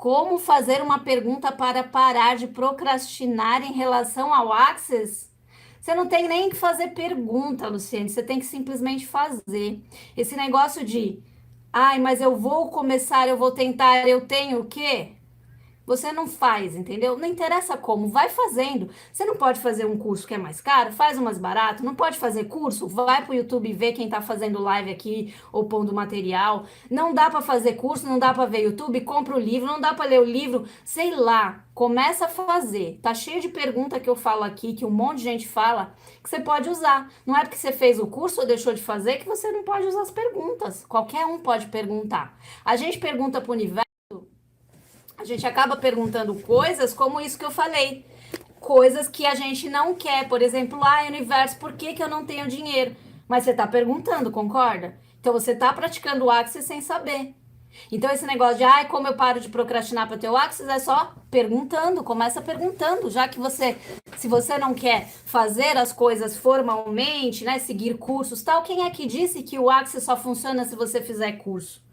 Como fazer uma pergunta para parar de procrastinar em relação ao Access? Você não tem nem que fazer pergunta, Luciane, você tem que simplesmente fazer. Esse negócio de, ai, mas eu vou começar, eu vou tentar, eu tenho o quê? Você não faz, entendeu? Não interessa como, vai fazendo. Você não pode fazer um curso que é mais caro, faz o mais barato. Não pode fazer curso, vai pro YouTube e vê quem tá fazendo live aqui ou pondo material. Não dá para fazer curso, não dá para ver YouTube, compra o livro, não dá para ler o livro, sei lá. Começa a fazer. Tá cheio de pergunta que eu falo aqui, que um monte de gente fala, que você pode usar. Não é porque você fez o curso ou deixou de fazer que você não pode usar as perguntas. Qualquer um pode perguntar. A gente pergunta pro universo, a gente acaba perguntando coisas como isso que eu falei. Coisas que a gente não quer. Por exemplo, universo, por que, que eu não tenho dinheiro? Mas você está perguntando, concorda? Então você está praticando o Axis sem saber. Então esse negócio de, como eu paro de procrastinar para ter o Axis, é só perguntando, começa perguntando, já que você, se você não quer fazer as coisas formalmente, né, seguir cursos, tal, quem é que disse que o Axis só funciona se você fizer curso?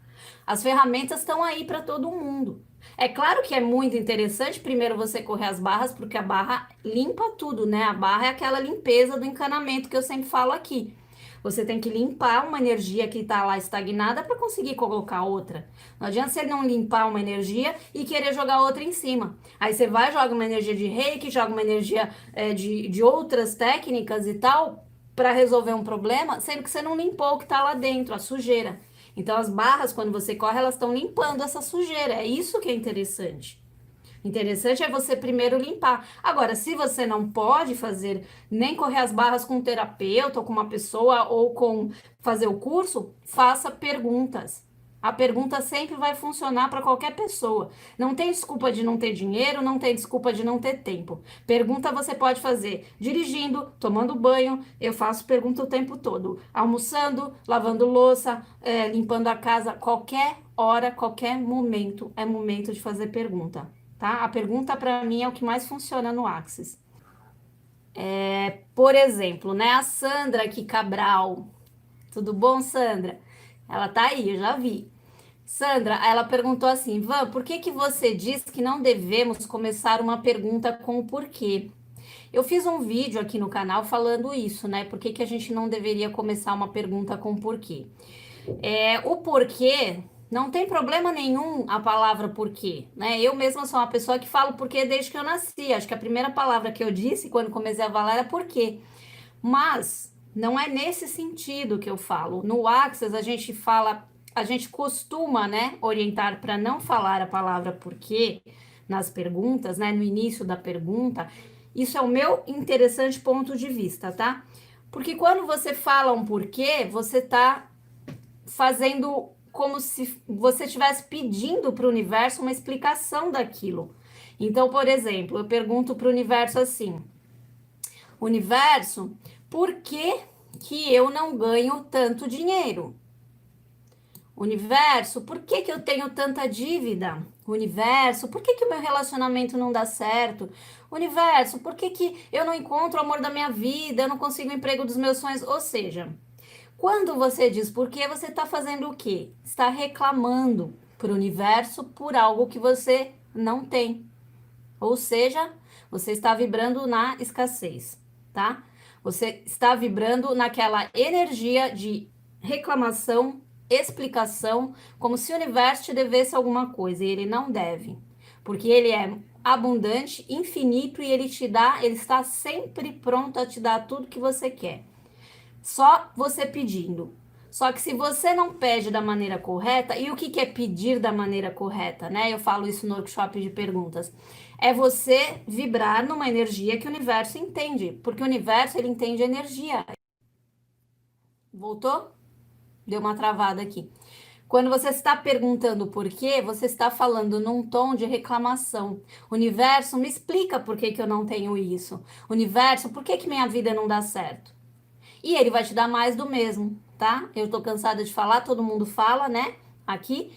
As ferramentas estão aí para todo mundo. É claro que é muito interessante primeiro você correr as barras, porque a barra limpa tudo, né? A barra é aquela limpeza do encanamento que eu sempre falo aqui. Você tem que limpar uma energia que está lá estagnada para conseguir colocar outra. Não adianta você não limpar uma energia e querer jogar outra em cima. Aí você vai, joga uma energia de reiki, joga uma energia de outras técnicas e tal, para resolver um problema, sendo que você não limpou o que está lá dentro, a sujeira. Então, as barras, quando você corre, elas estão limpando essa sujeira. É isso que é interessante. Interessante é você primeiro limpar. Agora, se você não pode fazer nem correr as barras com um terapeuta, ou com uma pessoa, ou com fazer o curso, faça perguntas. A pergunta sempre vai funcionar para qualquer pessoa. Não tem desculpa de não ter dinheiro, não tem desculpa de não ter tempo. Pergunta você pode fazer dirigindo, tomando banho. Eu faço pergunta o tempo todo. Almoçando, lavando louça, limpando a casa. Qualquer hora, qualquer momento é momento de fazer pergunta, tá? A pergunta para mim é o que mais funciona no Axis. Por exemplo, né? A Sandra aqui, Cabral. Tudo bom, Sandra? Ela tá aí, eu já vi. Sandra, ela perguntou assim, Van, por que que você diz que não devemos começar uma pergunta com o porquê? Eu fiz um vídeo aqui no canal falando isso, né? Por que que a gente não deveria começar uma pergunta com o porquê? O porquê, não tem problema nenhum a palavra porquê, né? Eu mesma sou uma pessoa que falo porquê desde que eu nasci. Acho que a primeira palavra que eu disse quando comecei a falar era porquê. Mas não é nesse sentido que eu falo. No Access a gente fala, a gente costuma, né, orientar para não falar a palavra porquê nas perguntas, né, no início da pergunta. Isso é o meu interessante ponto de vista, tá? Porque quando você fala um porquê, você tá fazendo como se você estivesse pedindo para o universo uma explicação daquilo. Então, por exemplo, eu pergunto para o universo assim: Universo, por que que eu não ganho tanto dinheiro? Universo, por que que eu tenho tanta dívida? Universo, por que que o meu relacionamento não dá certo? Universo, por que que eu não encontro o amor da minha vida? Eu não consigo o emprego dos meus sonhos? Ou seja, quando você diz por quê, você está fazendo o quê? Está reclamando para o universo por algo que você não tem. Ou seja, você está vibrando na escassez, tá? Você está vibrando naquela energia de reclamação, explicação, como se o universo te devesse alguma coisa e ele não deve, porque ele é abundante, infinito e ele te dá, ele está sempre pronto a te dar tudo que você quer. Só você pedindo. Só que se você não pede da maneira correta, e o que que é pedir da maneira correta, né? Eu falo isso no workshop de perguntas. É você vibrar numa energia que o universo entende, porque o universo ele entende energia. Voltou? Deu uma travada aqui. Quando você está perguntando por quê, você está falando num tom de reclamação. Universo, me explica por que que eu não tenho isso. Universo, por que que minha vida não dá certo? E ele vai te dar mais do mesmo, tá? Eu tô cansada de falar, todo mundo fala, né? Aqui,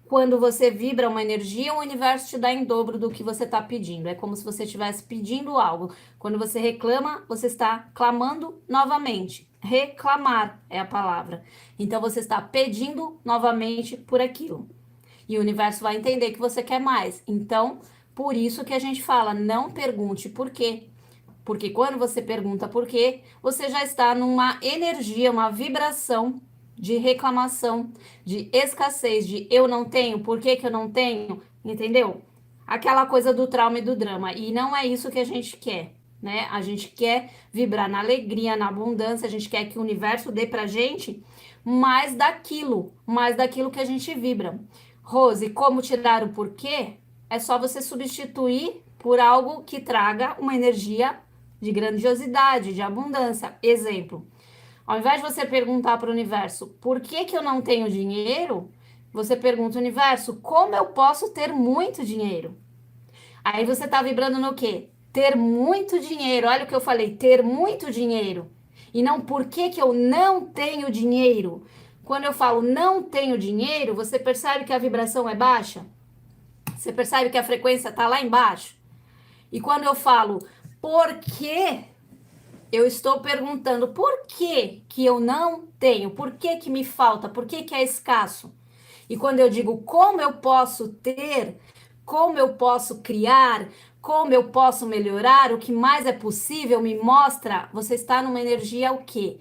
quando você vibra uma energia, o universo te dá em dobro do que você está pedindo. É como se você estivesse pedindo algo. Quando você reclama, você está clamando novamente. Reclamar é a palavra. Então você está pedindo novamente por aquilo. E o universo vai entender que você quer mais. Então, por isso que a gente fala, não pergunte por quê. Porque quando você pergunta por quê, você já está numa energia, uma vibração de reclamação, de escassez, de eu não tenho, por que que eu não tenho? Entendeu? Aquela coisa do trauma e do drama. E não é isso que a gente quer, né? A gente quer vibrar na alegria, na abundância, a gente quer que o universo dê pra gente mais daquilo que a gente vibra. Rose, como tirar o porquê? É só você substituir por algo que traga uma energia de grandiosidade, de abundância. Exemplo, ao invés de você perguntar para o universo por que que eu não tenho dinheiro, você pergunta ao universo como eu posso ter muito dinheiro. Aí você está vibrando no quê? Ter muito dinheiro. Olha o que eu falei, ter muito dinheiro. E não por que que eu não tenho dinheiro. Quando eu falo não tenho dinheiro, você percebe que a vibração é baixa? Você percebe que a frequência está lá embaixo? E quando eu falo por que, eu estou perguntando por que eu não tenho, por que me falta, por que é escasso. E quando eu digo como eu posso ter, como eu posso criar, como eu posso melhorar, o que mais é possível, me mostra, você está numa energia o quê?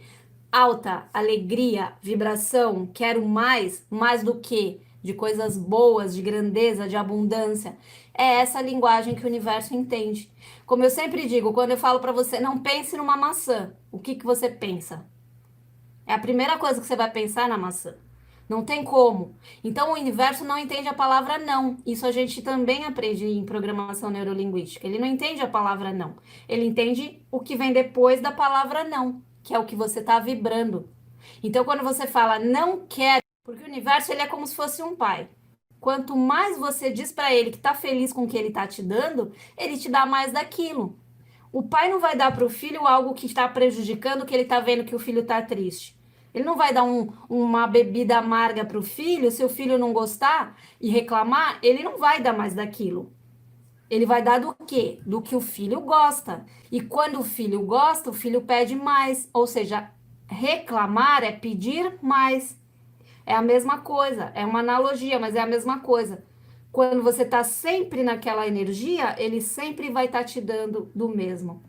Alta, alegria, vibração, quero mais do que? De coisas boas, de grandeza, de abundância. É essa linguagem que o universo entende. Como eu sempre digo, quando eu falo para você, não pense numa maçã, o que que você pensa? É a primeira coisa que você vai pensar na maçã. Não tem como. Então o universo não entende a palavra não. Isso a gente também aprende em programação neurolinguística. Ele não entende a palavra não. Ele entende o que vem depois da palavra não, que é o que você está vibrando. Então quando você fala não quero, porque o universo ele é como se fosse um pai. Quanto mais você diz para ele que está feliz com o que ele está te dando, ele te dá mais daquilo. O pai não vai dar para o filho algo que está prejudicando, que ele está vendo que o filho está triste. Ele não vai dar uma bebida amarga para o filho, se o filho não gostar e reclamar, ele não vai dar mais daquilo. Ele vai dar do quê? Do que o filho gosta. E quando o filho gosta, o filho pede mais. Ou seja, reclamar é pedir mais. É a mesma coisa, é uma analogia, mas é a mesma coisa. Quando você está sempre naquela energia, ele sempre vai estar te dando do mesmo.